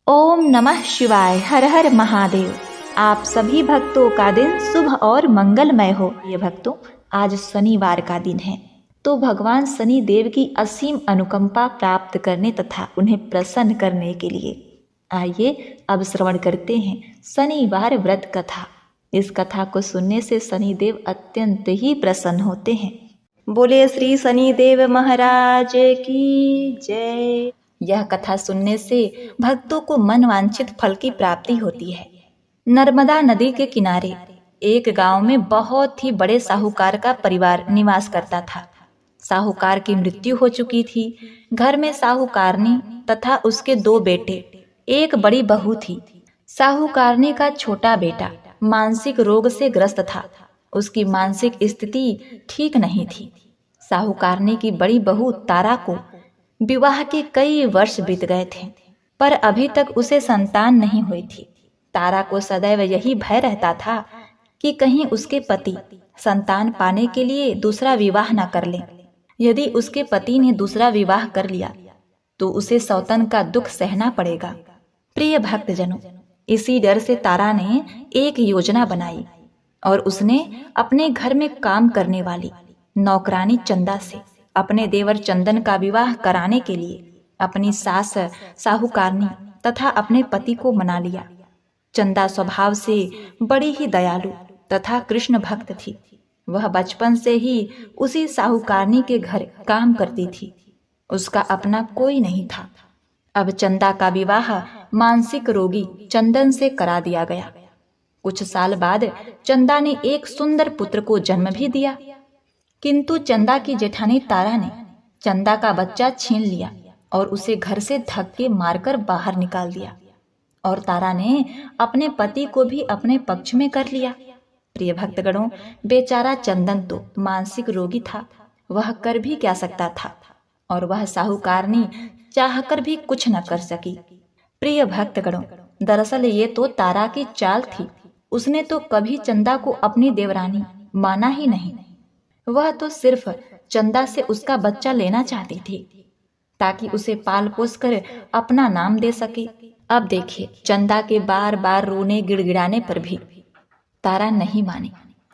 ओम नमः शिवाय। हर हर महादेव। आप सभी भक्तों का दिन शुभ और मंगलमय हो। ये भक्तों, आज शनिवार का दिन है, तो भगवान शनि देव की असीम अनुकंपा प्राप्त करने तथा उन्हें प्रसन्न करने के लिए आइए अब श्रवण करते हैं शनिवार व्रत कथा। इस कथा को सुनने से शनि देव अत्यंत ही प्रसन्न होते हैं। बोले श्री शनि देव महाराज की जय। यह कथा सुनने से भक्तों को मनवांछित फल की प्राप्ति होती है। नर्मदा नदी के किनारे एक गांव में बहुत ही बड़े साहूकार का परिवार निवास करता था। साहूकार की मृत्यु हो चुकी थी। घर में साहूकारनी तथा उसके 2 बेटे, एक बड़ी बहू थी। साहूकारनी का छोटा बेटा मानसिक रोग से ग्रस्त था। उसकी मानसिक स्थिति ठीक नहीं थी। साहूकारनी की बड़ी बहू तारा को विवाह के कई वर्ष बीत गए थे, पर अभी तक उसे संतान नहीं हुई थी। तारा को सदैव यही भय रहता था कि कहीं उसके पति संतान पाने के लिए दूसरा विवाह न कर लें। यदि उसके पति ने दूसरा विवाह कर लिया तो उसे सौतन का दुख सहना पड़ेगा। प्रिय भक्तजनों, इसी डर से तारा ने एक योजना बनाई और उसने अपने घर में काम करने वाली नौकरानी चंदा से अपने देवर चंदन का विवाह कराने के लिए अपनी सास साहूकारनी तथा अपने पति को मना लिया। चंदा स्वभाव से बड़ी ही दयालु तथा कृष्ण भक्त थी। वह बचपन से ही उसी साहूकारनी के घर काम करती थी। उसका अपना कोई नहीं था। अब चंदा का विवाह मानसिक रोगी चंदन से करा दिया गया। कुछ साल बाद चंदा ने एक सुंदर पुत्र को जन्म भी दिया, किंतु चंदा की जेठानी तारा ने चंदा का बच्चा छीन लिया और उसे घर से धक्के मारकर बाहर निकाल दिया। और तारा ने अपने पति को भी अपने पक्ष में कर लिया। प्रिय भक्तगणों, बेचारा चंदन तो मानसिक रोगी था, वह कर भी क्या सकता था, और वह साहूकारनी चाहकर भी कुछ न कर सकी। प्रिय भक्तगणों, दरअसल ये तो तारा की चाल थी। उसने तो कभी चंदा को अपनी देवरानी माना ही नहीं। वह तो सिर्फ चंदा से उसका बच्चा लेना चाहती थी ताकि उसे पाल पोस कर अपना नाम दे सके। अब देखिए, चंदा के बार बार रोने गिड़गिड़ाने पर भी तारा नहीं मानी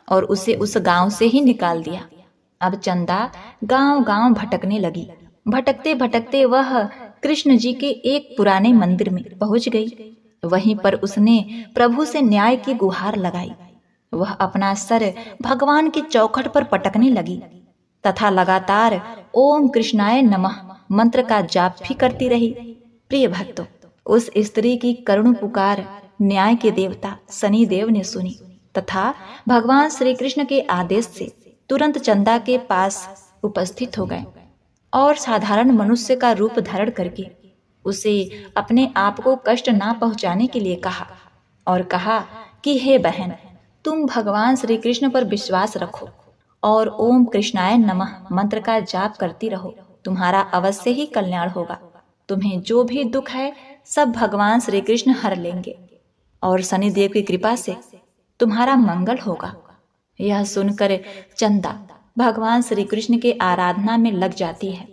और उसे उस गांव से ही निकाल दिया। अब चंदा गांव गांव भटकने लगी। भटकते भटकते वह कृष्ण जी के एक पुराने मंदिर में पहुंच गई। वहीं पर उसने प्रभु से न्याय की गुहार लगाई। वह अपना सर भगवान की चौखट पर पटकने लगी तथा लगातार ओम कृष्णाय नमः मंत्र का जाप भी करती रही। प्रिय भक्तों, उस स्त्री की करुण पुकार न्याय के देवता शनि देव ने सुनी तथा भगवान श्री कृष्ण के आदेश से तुरंत चंदा के पास उपस्थित हो गए और साधारण मनुष्य का रूप धारण करके उसे अपने आप को कष्ट ना पहुंचाने के लिए कहा और कहा कि हे बहन, तुम भगवान श्री कृष्ण पर विश्वास रखो और ओम कृष्णाय नमः मंत्र का जाप करती रहो। तुम्हारा अवश्य ही कल्याण होगा। तुम्हें जो भी दुख है सब भगवान श्री कृष्ण हर लेंगे और शनिदेव की कृपा से तुम्हारा मंगल होगा। यह सुनकर चंदा भगवान श्री कृष्ण के आराधना में लग जाती है।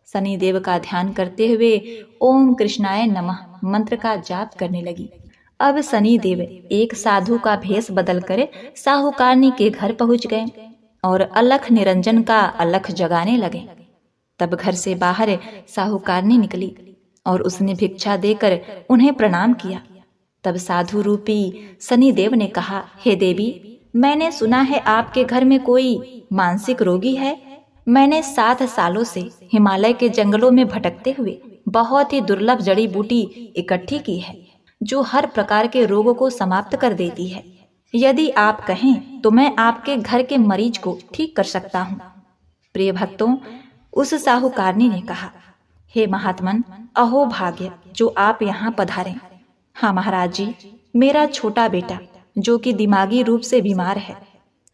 शनिदेव का ध्यान करते हुए ओम कृष्णाय नमः मंत्र का जाप करने लगी। अब शनि देव एक साधु का भेष बदलकर साहूकारनी के घर पहुंच गए और अलख निरंजन का अलख जगाने लगे। तब घर से बाहर साहूकारनी निकली और उसने भिक्षा देकर उन्हें प्रणाम किया। तब साधु रूपी शनि देव ने कहा, हे देवी, मैंने सुना है आपके घर में कोई मानसिक रोगी है। मैंने 7 सालों से हिमालय के जंगलों में भटकते हुए बहुत ही दुर्लभ जड़ी बूटी इकट्ठी की है जो हर प्रकार के रोगों को समाप्त कर देती है। यदि आप कहें तो मैं आपके घर के मरीज को ठीक कर सकता हूँ। प्रिय भक्तों, उस साहूकारनी ने कहा, हे महात्मन, अहो भाग्य जो आप यहाँ पधारें। हाँ महाराज जी, मेरा छोटा बेटा जो कि दिमागी रूप से बीमार है,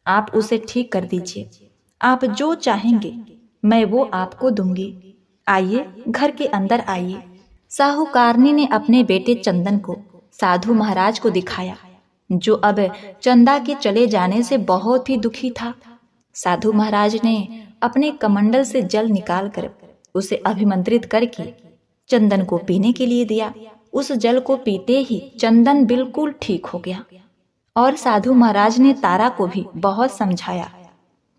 आप उसे ठीक कर दीजिए। आप जो चाहेंगे मैं वो आपको दूंगी। आइए, घर के अंदर आइए। साहूकारनी ने अपने बेटे चंदन को साधु महाराज को दिखाया, जो अब चंदा के चले जाने से बहुत ही दुखी था। साधु महाराज ने अपने कमंडल से जल निकालकर उसे अभिमंत्रित करके चंदन को पीने के लिए दिया उस जल को पीते ही चंदन बिल्कुल ठीक हो गया। और साधु महाराज ने तारा को भी बहुत समझाया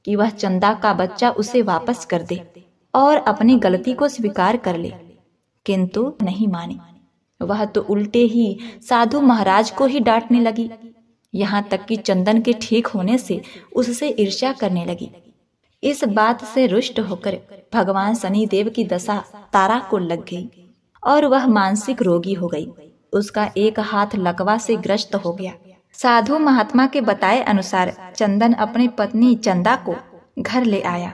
कि वह चंदा का बच्चा उसे वापस कर दे और अपनी गलती को स्वीकार कर ले, किंतु नहीं मानी। वह तो उल्टे ही साधु महाराज को ही डांटने लगी, यहाँ तक कि चंदन के ठीक होने से उससे ईर्ष्या करने लगी। इस बात से रुष्ट होकर भगवान शनिदेव की दशा तारा को लग गई और वह मानसिक रोगी हो गई। उसका एक हाथ लकवा से ग्रस्त हो गया। साधु महात्मा के बताए अनुसार चंदन अपनी पत्नी चंदा को घर ले आया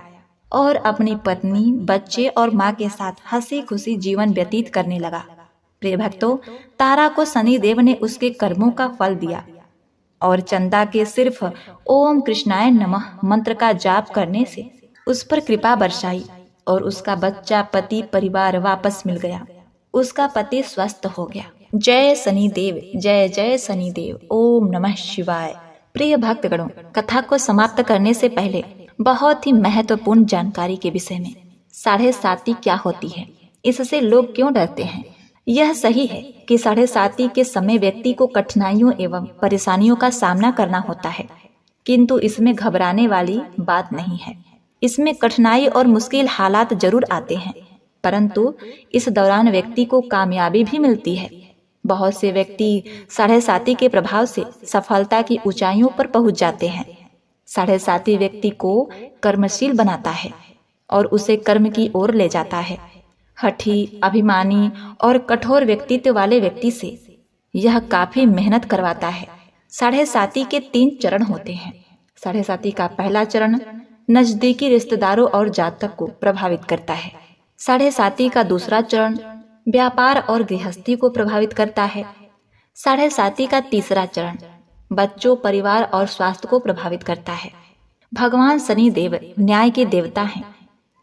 और अपनी पत्नी, बच्चे और माँ के साथ हंसी खुशी जीवन व्यतीत करने लगा। प्रिय भक्तों, तारा को शनिदेव ने उसके कर्मों का फल दिया और चंदा के सिर्फ ओम कृष्णाय नमः मंत्र का जाप करने से उस पर कृपा बरसाई और उसका बच्चा, पति, परिवार वापस मिल गया। उसका पति स्वस्थ हो गया। जय शनिदेव, जय जय शनिदेव, ओम नमः शिवाय। प्रिय भक्तगणों, कथा को समाप्त करने से पहले बहुत ही महत्वपूर्ण जानकारी के विषय में। 7.5 क्या होती है, इससे लोग क्यों डरते हैं? यह सही है कि 7.5 के समय व्यक्ति को कठिनाइयों एवं परेशानियों का सामना करना होता है, किंतु इसमें घबराने वाली बात नहीं है। इसमें कठिनाई और मुश्किल हालात जरूर आते हैं, परंतु इस दौरान व्यक्ति को कामयाबी भी मिलती है। बहुत से व्यक्ति 7.5 के प्रभाव से सफलता की ऊंचाइयों पर पहुंच जाते हैं। 7.5 व्यक्ति को कर्मशील बनाता है और उसे कर्म की ओर ले जाता है। हठी, अभिमानी और कठोर व्यक्तित्व वाले व्यक्ति से यह काफी मेहनत करवाता है। 7.5 के 3 चरण होते हैं। 7.5 का पहला चरण नजदीकी रिश्तेदारों और जातक को प्रभावित करता है। 7.5 का दूसरा चरण व्यापार और गृहस्थी को प्रभावित करता है। 7.5 का तीसरा चरण बच्चों, परिवार और स्वास्थ्य को प्रभावित करता है। भगवान शनिदेव न्याय के देवता हैं।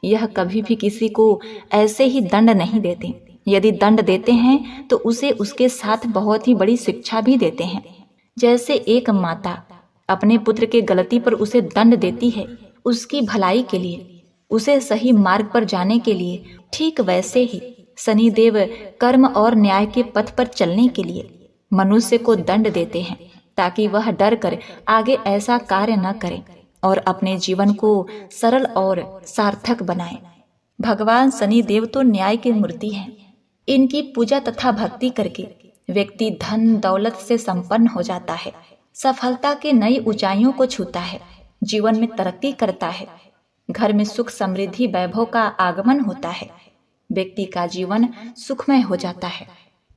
यह कभी भी किसी को ऐसे ही दंड नहीं देते। यदि दंड देते हैं तो उसे उसके साथ बहुत ही बड़ी शिक्षा भी देते हैं। जैसे एक माता अपने पुत्र के गलती पर उसे दंड देती है उसकी भलाई के लिए, उसे सही मार्ग पर जाने के लिए, ठीक वैसे ही शनिदेव कर्म और न्याय के पथ पर चलने के लिए मनुष्य को दंड देते हैं, ताकि वह डर कर आगे ऐसा कार्य न करे और अपने जीवन को सरल और सार्थक बनाए। भगवान शनिदेव तो न्याय की मूर्ति हैं। इनकी पूजा तथा भक्ति करके व्यक्ति धन दौलत से संपन्न हो जाता है, सफलता के नई ऊंचाइयों को छूता है, जीवन में तरक्की करता है, घर में सुख समृद्धि वैभव का आगमन होता है, व्यक्ति का जीवन सुखमय हो जाता है।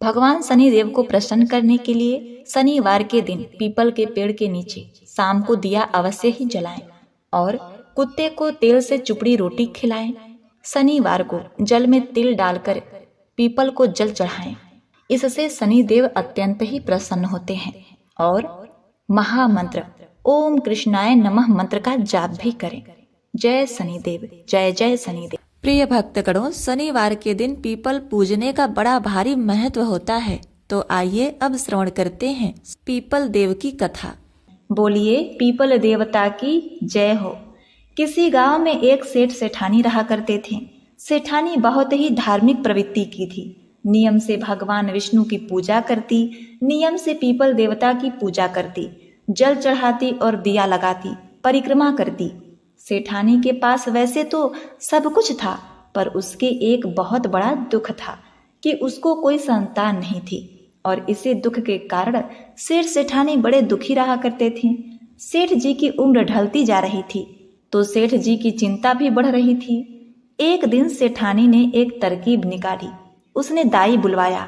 भगवान शनिदेव को प्रसन्न करने के लिए शनिवार के दिन पीपल के पेड़ के नीचे शाम को दिया अवश्य ही जलाएं और कुत्ते को तेल से चुपड़ी रोटी खिलाएं। शनिवार को जल में तिल डालकर पीपल को जल चढ़ाएं। इससे शनिदेव अत्यंत ही प्रसन्न होते हैं। और महामंत्र ओम कृष्णाय नमः मंत्र का जाप भी करें। जय शनिदेव, जय जय शनिदेव। प्रिय भक्तगणों, शनिवार के दिन पीपल पूजने का बड़ा भारी महत्व होता है। तो आइए अब श्रवण करते हैं पीपल देव की कथा। बोलिए पीपल देवता की जय हो। किसी गांव में एक सेठ सेठानी रहा करते थे। सेठानी बहुत ही धार्मिक प्रवृत्ति की थी। नियम से भगवान विष्णु की पूजा करती, नियम से पीपल देवता की पूजा करती, जल चढ़ाती और दिया लगाती, परिक्रमा करती। सेठानी के पास वैसे तो सब कुछ था, पर उसके एक बहुत बड़ा दुख था कि उसको कोई संतान नहीं थी और इसी दुख के कारण सेठ सेठानी बड़े दुखी रहा करते थे। सेठ जी की उम्र ढलती जा रही थी तो सेठ जी की चिंता भी बढ़ रही थी। एक दिन सेठानी ने एक तरकीब निकाली। उसने दाई बुलवाया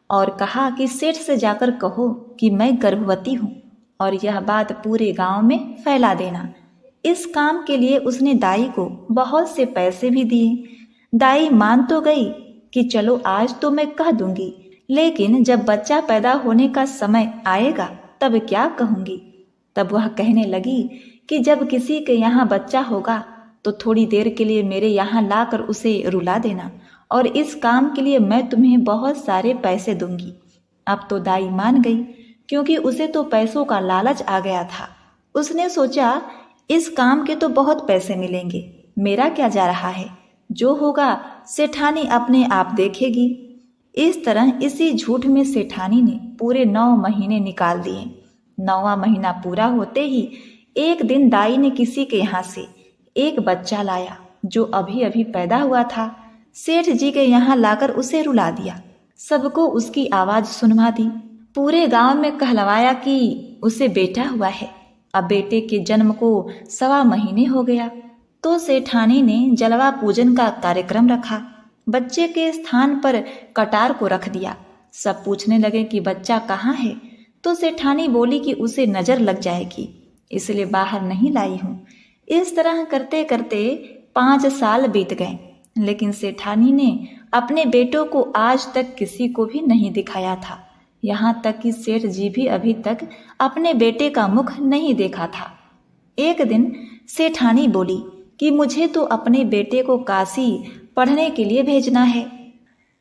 और कहा कि सेठ से जाकर कहो कि मैं गर्भवती हूँ और यह बात पूरे गांव में फैला देना। इस काम के लिए उसने दाई को बहुत से पैसे भी दिए। दाई मान तो गई कि चलो आज तो मैं कह दूंगी, लेकिन जब बच्चा पैदा होने का समय आएगा तब क्या कहूंगी। तब वह कहने लगी कि जब किसी के यहाँ बच्चा होगा तो थोड़ी देर के लिए मेरे यहाँ लाकर उसे रुला देना और इस काम के लिए मैं तुम्हें बहुत सारे पैसे दूंगी। अब तो दाई मान गई, क्योंकि उसे तो पैसों का लालच आ गया था। उसने सोचा इस काम के तो बहुत पैसे मिलेंगे, मेरा क्या जा रहा है, जो होगा सेठानी अपने आप देखेगी। इस तरह इसी झूठ में सेठानी ने पूरे 9 महीने निकाल दिए। 9वां महीना पूरा होते ही एक दिन दाई ने किसी के यहाँ से एक बच्चा लाया जो अभी अभी पैदा हुआ था। सेठ जी के यहाँ लाकर उसे रुला दिया। सबको उसकी आवाज सुनवा दी। पूरे गांव में कहलवाया कि उसे बेटा हुआ है। अब बेटे के जन्म को 1.25 महीने हो गया तो सेठानी ने जलवा पूजन का कार्यक्रम रखा। बच्चे के स्थान पर कटार को रख दिया। सब पूछने लगे कि बच्चा कहाँ है, तो सेठानी बोली कि उसे नजर लग जाएगी, इसलिए बाहर नहीं लाई हूँ। इस तरह करते करते 5 साल बीत गए, लेकिन सेठानी ने अपने बेटों को आज तक किसी को भी नहीं दिखाया था। यहाँ तक कि सेठ जी भी अभी तक अपने बेटे का मुख नहीं देखा था। एक दिन सेठानी बोली कि मुझे तो अपने बेटे को काशी पढ़ने के लिए भेजना है।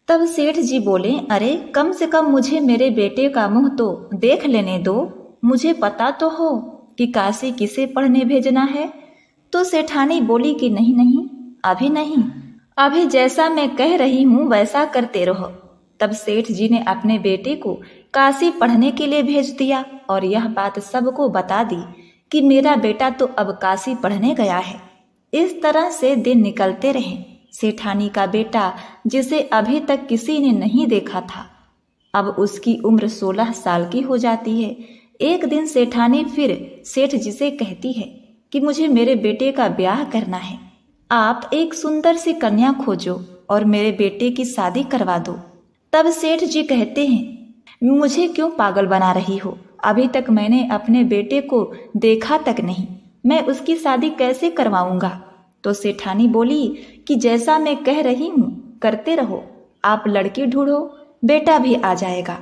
तब सेठ जी बोले, अरे कम से कम मुझे मेरे बेटे का मुंह तो देख लेने दो, मुझे पता तो हो कि काशी किसे पढ़ने भेजना है। तो सेठानी बोली कि नहीं नहीं, अभी नहीं, अभी जैसा मैं कह रही हूँ वैसा करते रहो। तब सेठ जी ने अपने बेटे को काशी पढ़ने के लिए भेज दिया और यह बात सबको बता दी कि मेरा बेटा तो अब काशी पढ़ने गया है। इस तरह से दिन निकलते रहे। सेठानी का बेटा, जिसे अभी तक किसी ने नहीं देखा था, अब उसकी उम्र 16 साल की हो जाती है। एक दिन सेठानी फिर सेठ जी से कहती है कि मुझे मेरे बेटे का ब्याह करना है, आप एक सुंदर सी कन्या खोजो और मेरे बेटे की शादी करवा दो। तब सेठ जी कहते हैं, मुझे क्यों पागल बना रही हो, अभी तक मैंने अपने बेटे को देखा तक नहीं, मैं उसकी शादी कैसे करवाऊंगा। तो सेठानी बोली कि जैसा मैं कह रही हूँ करते रहो, आप लड़की ढूंढो, बेटा भी आ जाएगा।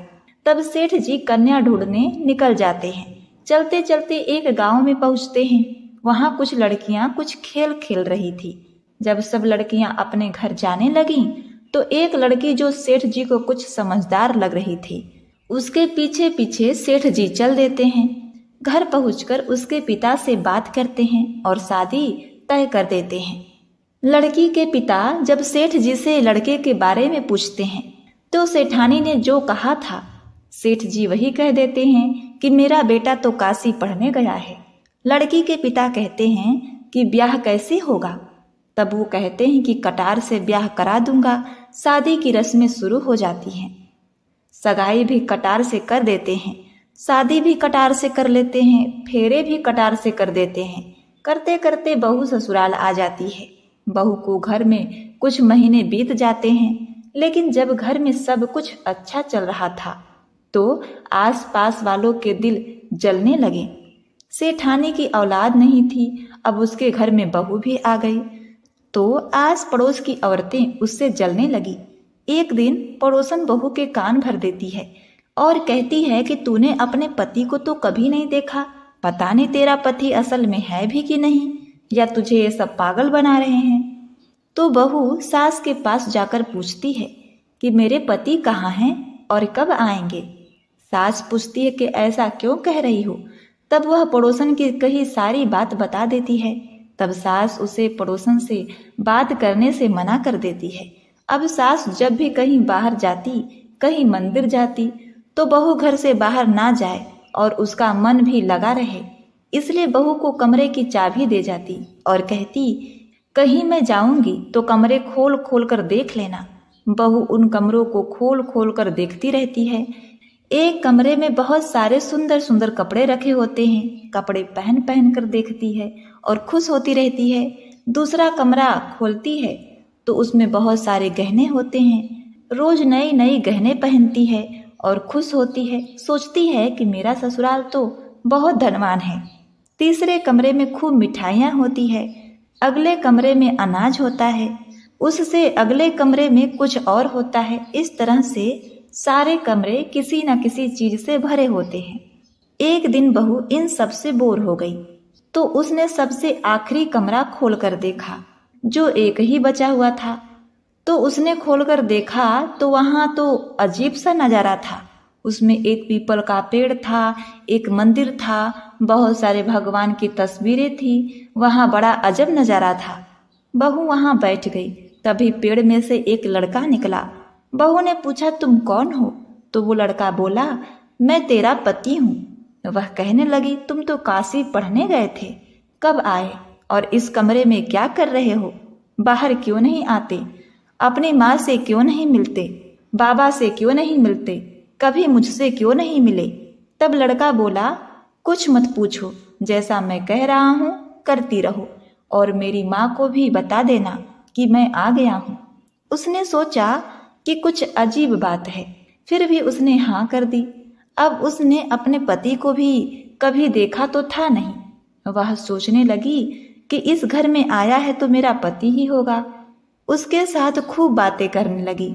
तब सेठ जी कन्या ढूंढने निकल जाते हैं। चलते चलते एक गांव में पहुंचते हैं। वहां कुछ लड़कियां कुछ खेल खेल रही थी। जब सब लड़कियां अपने घर जाने लगीं, तो एक लड़की जो सेठ जी को कुछ समझदार लग रही थी, उसके पीछे पीछे सेठ जी चल देते हैं। घर पहुंचकर उसके पिता से बात करते हैं और शादी तय कर देते हैं। लड़की के पिता जब सेठ जी से लड़के के बारे में पूछते हैं, तो सेठानी ने जो कहा था सेठ जी वही कह देते हैं कि मेरा बेटा तो काशी पढ़ने गया है। लड़की के पिता कहते हैं कि ब्याह कैसे होगा। तब वो कहते हैं कि कटार से ब्याह करा दूंगा। शादी की रस्में शुरू हो जाती हैं। सगाई भी कटार से कर देते हैं, शादी भी कटार से कर लेते हैं, फेरे भी कटार से कर देते हैं। करते करते बहू ससुराल आ जाती है। बहू को घर में कुछ महीने बीत जाते हैं, लेकिन जब घर में सब कुछ अच्छा चल रहा था तो आसपास वालों के दिल जलने लगे। सेठानी की औलाद नहीं थी, अब उसके घर में बहू भी आ गई तो आस पड़ोस की औरतें उससे जलने लगी। एक दिन पड़ोसन बहू के कान भर देती है और कहती है कि तूने अपने पति को तो कभी नहीं देखा, पता नहीं तेरा पति असल में है भी कि नहीं, या तुझे ये सब पागल बना रहे हैं। तो बहू सास के पास जाकर पूछती है कि मेरे पति कहाँ हैं और कब आएंगे। सास पूछती है कि ऐसा क्यों कह रही हो। तब वह पड़ोसन की कही सारी बात बता देती है। तब सास उसे पड़ोसन से बात करने से मना कर देती है। अब सास जब भी कहीं बाहर जाती, कहीं मंदिर जाती, तो बहू घर से बाहर ना जाए और उसका मन भी लगा रहे, इसलिए बहू को कमरे की चाबी दे जाती और कहती कहीं मैं जाऊंगी तो कमरे खोल खोल कर देख लेना। बहू उन कमरों को खोल खोल कर देखती रहती है। एक कमरे में बहुत सारे सुंदर सुंदर कपड़े रखे होते हैं। कपड़े पहन पहन कर देखती है और खुश होती रहती है। दूसरा कमरा खोलती है तो उसमें बहुत सारे गहने होते हैं। रोज नई नई गहने पहनती है और खुश होती है, सोचती है कि मेरा ससुराल तो बहुत धनवान है। तीसरे कमरे में खूब मिठाइयाँ होती है। अगले कमरे में अनाज होता है, उससे अगले कमरे में कुछ और होता है। इस तरह से सारे कमरे किसी न किसी चीज से भरे होते हैं। एक दिन बहू इन सब से बोर हो गई तो उसने सबसे आखिरी कमरा खोलकर देखा, जो एक ही बचा हुआ था। तो उसने खोलकर देखा तो वहां तो अजीब सा नजारा था। उसमें एक पीपल का पेड़ था, एक मंदिर था, बहुत सारे भगवान की तस्वीरें थी। वहां बड़ा अजब नजारा था। बहू वहां बैठ गई। तभी पेड़ में से एक लड़का निकला। बहू ने पूछा तुम कौन हो? तो वो लड़का बोला मैं तेरा पति हूँ। वह कहने लगी तुम तो काशी पढ़ने गए थे, कब आए और इस कमरे में क्या कर रहे हो? बाहर क्यों नहीं आते? अपनी माँ से क्यों नहीं मिलते? बाबा से क्यों नहीं मिलते? कभी मुझसे क्यों नहीं मिले? तब लड़का बोला कुछ मत पूछो, जैसा मैं कह रहा हूँ करती रहो और मेरी माँ को भी बता देना कि मैं आ गया हूँ। उसने सोचा कि कुछ अजीब बात है, फिर भी उसने हाँ कर दी। अब उसने अपने पति को भी कभी देखा तो था नहीं। वह सोचने लगी कि इस घर में आया है तो मेरा पति ही होगा। उसके साथ खूब बातें करने लगी।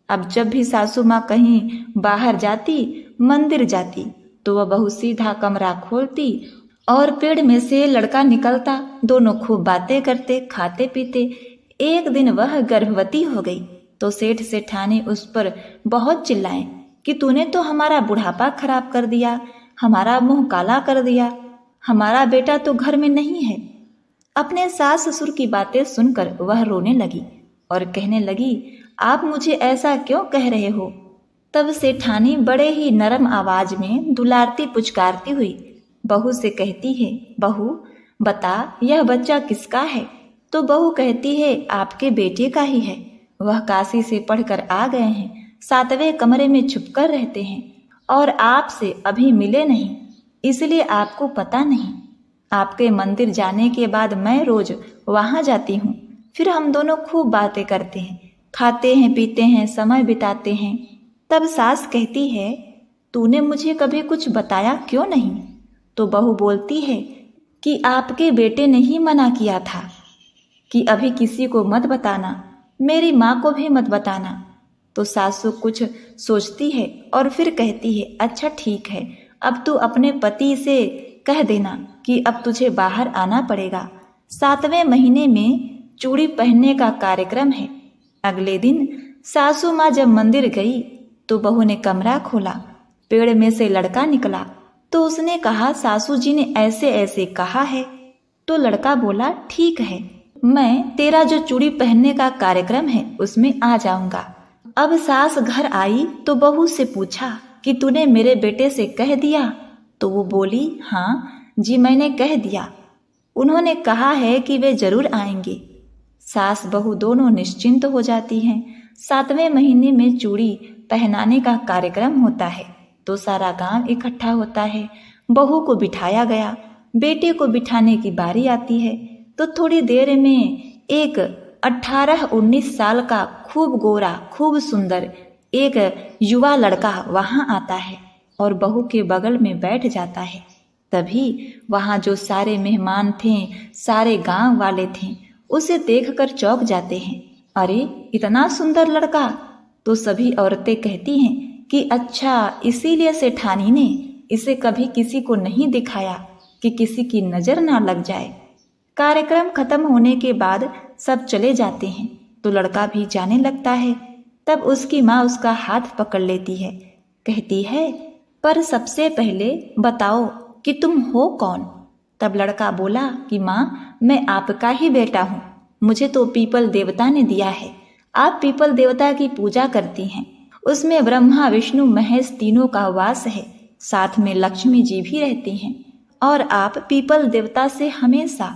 अब जब भी सासू माँ कहीं बाहर जाती, मंदिर जाती, तो वह बहुत सीधा कमरा खोलती और पेड़ में से लड़का निकलता। दोनों खूब बातें करते, खाते पीते। एक दिन वह गर्भवती हो गई तो सेठ सेठानी उस पर बहुत चिल्लाए कि तूने तो हमारा बुढ़ापा खराब कर दिया, हमारा मुंह काला कर दिया, हमारा बेटा तो घर में नहीं है। अपने सास ससुर की बातें सुनकर वह रोने लगी और कहने लगी आप मुझे ऐसा क्यों कह रहे हो? तब सेठानी बड़े ही नरम आवाज में दुलारती पुचकारती हुई बहू से कहती है बहू बता यह बच्चा किसका है? तो बहू कहती है आपके बेटे का ही है। वह काशी से पढ़कर आ गए हैं, 7वें कमरे में छुपकर रहते हैं और आपसे अभी मिले नहीं, इसलिए आपको पता नहीं। आपके मंदिर जाने के बाद मैं रोज वहां जाती हूँ, फिर हम दोनों खूब बातें करते हैं, खाते हैं पीते हैं, समय बिताते हैं। तब सास कहती है तूने मुझे कभी कुछ बताया क्यों नहीं? तो बहू बोलती है कि आपके बेटे ने ही मना किया था कि अभी किसी को मत बताना, मेरी माँ को भी मत बताना। तो सासू कुछ सोचती है और फिर कहती है अच्छा ठीक है, अब तू अपने पति से कह देना कि अब तुझे बाहर आना पड़ेगा। 7वें महीने में चूड़ी पहनने का कार्यक्रम है। अगले दिन सासू माँ जब मंदिर गई तो बहू ने कमरा खोला, पेड़ में से लड़का निकला। तो उसने कहा सासू जी ने ऐसे ऐसे कहा है। तो लड़का बोला ठीक है, मैं तेरा जो चूड़ी पहनने का कार्यक्रम है उसमें आ जाऊंगा। अब सास घर आई तो बहू से पूछा कि तूने मेरे बेटे से कह दिया? तो वो बोली हाँ जी मैंने कह दिया, उन्होंने कहा है कि वे जरूर आएंगे। सास बहू दोनों निश्चिंत हो जाती हैं। 7वें महीने में चूड़ी पहनाने का कार्यक्रम होता है तो सारा गांव इकट्ठा होता है। बहू को बिठाया गया, बेटे को बिठाने की बारी आती है तो थोड़ी देर में एक 18-19 साल का खूब गोरा खूब सुंदर एक युवा लड़का वहां आता है और बहू के बगल में बैठ जाता है। तभी वहां जो सारे मेहमान थे, सारे गांव वाले थे, उसे देखकर चौंक जाते हैं। अरे इतना सुंदर लड़का! तो सभी औरतें कहती हैं कि अच्छा इसीलिए सेठानी ने इसे कभी किसी को नहीं दिखाया कि किसी की नजर ना लग जाए। कार्यक्रम खत्म होने के बाद सब चले जाते हैं तो लड़का भी जाने लगता है। तब उसकी माँ उसका हाथ पकड़ लेती है, कहती है पर सबसे पहले बताओ कि तुम हो कौन? तब लड़का बोला कि माँ मैं आपका ही बेटा हूँ, मुझे तो पीपल देवता ने दिया है। आप पीपल देवता की पूजा करती हैं, उसमें ब्रह्मा विष्णु महेश तीनों का वास है, साथ में लक्ष्मी जी भी रहती हैं और आप पीपल देवता से हमेशा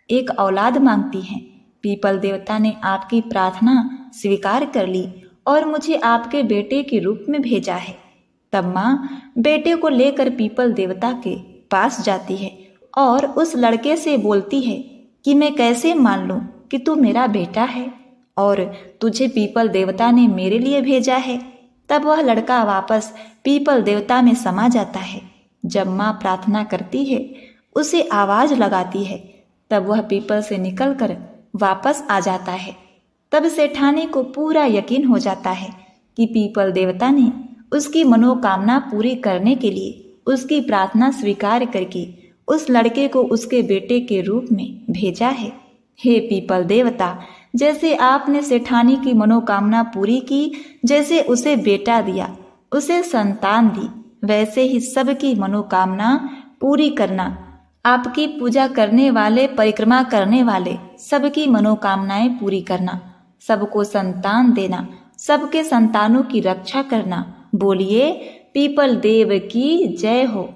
एक औलाद मांगती हैं। पीपल देवता ने आपकी प्रार्थना स्वीकार कर ली और मुझे आपके बेटे के रूप में भेजा है। तब माँ बेटे को लेकर पीपल देवता के पास जाती है और उस लड़के से बोलती है कि मैं कैसे मान लूं कि तू मेरा बेटा है और तुझे पीपल देवता ने मेरे लिए भेजा है। तब वह लड़का वापस पीपल देवता में समा जाता है। जब माँ प्रार्थना करती है, उसे आवाज लगाती है, तब वह पीपल से निकलकर वापस आ जाता है। तब सेठानी को पूरा यकीन हो जाता है कि पीपल देवता ने उसकी मनोकामना पूरी करने के लिए उसकी प्रार्थना स्वीकार करके उस लड़के को उसके बेटे के रूप में भेजा है। हे पीपल देवता, जैसे आपने सेठानी की मनोकामना पूरी की, जैसे उसे बेटा दिया, उसे संतान दी, वैसे ही सबकी मनोकामना पूरी करना। आपकी पूजा करने वाले, परिक्रमा करने वाले सबकी मनोकामनाएं पूरी करना, सबको संतान देना, सबके संतानों की रक्षा करना। बोलिए पीपल देव की जय हो।